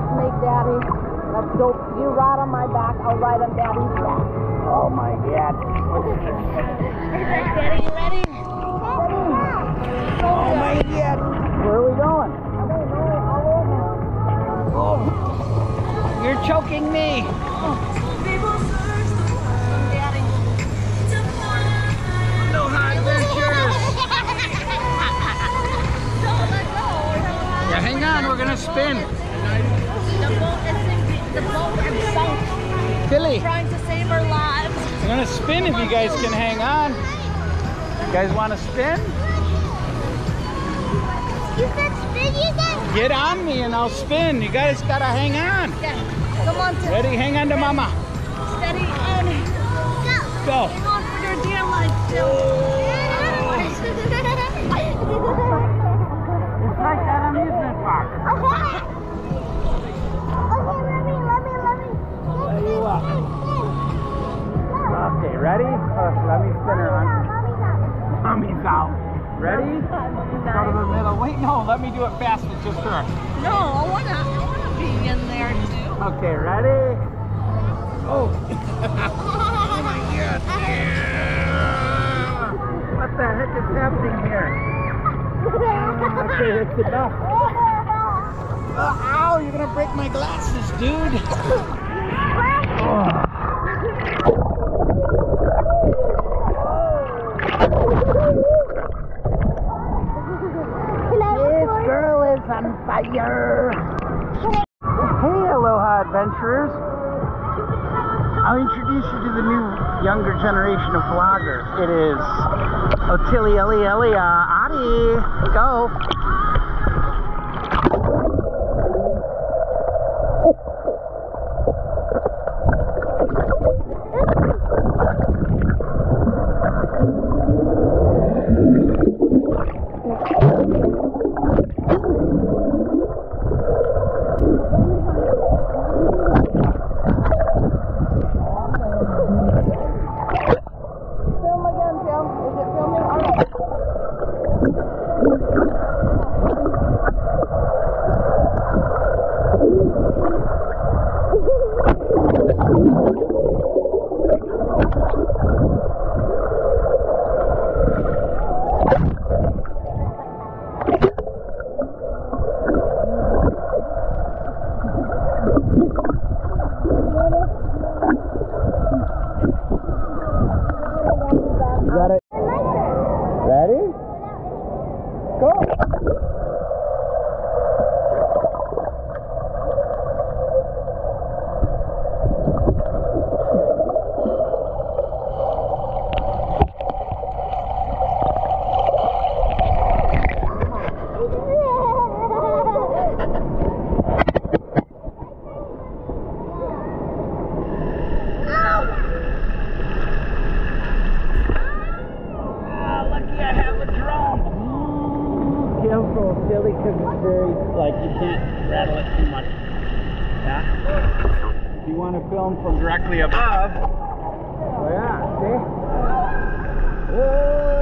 let's make Daddy. Let's go. You ride on my back. I'll ride on Daddy's back. Oh my God. Daddy, you ready? Oh my God. Where are we going? Oh, you're choking me. Daddy. Aloha Adventures. Yeah, hang on. We're gonna spin. The boat is sunk. Tilly, Trying to save our lives. I'm gonna spin if you guys can hang on. You guys want to spin? You said spin, you said? Get on me and I'll spin. You guys gotta hang on. Yeah. Come on, Tim. Ready? Hang on to Mama. Steady and Go. hang on for your dear life, Tim. It's like that amusement park. Let you up. Okay, ready? Let me spin her on. Mommy's out. Ready? Go to the middle. Wait, no, let me do it fast with just her. No, I wanna be in there too. Okay, ready? Oh. Oh my God. Yeah. What the heck is happening here? Okay, it's enough. Ow, you're gonna break my glasses, dude. This girl is on fire. Hey, Aloha Adventurers. I'll introduce you to the new younger generation of vloggers. It is Otili Elia Adi. Go. Film again, Tim. Is it filming? All right. You got it? Ready? Go! Careful, silly, because it's very, like, you can't rattle it too much. Yeah? If you want to film from directly above, oh yeah, see? Whoa!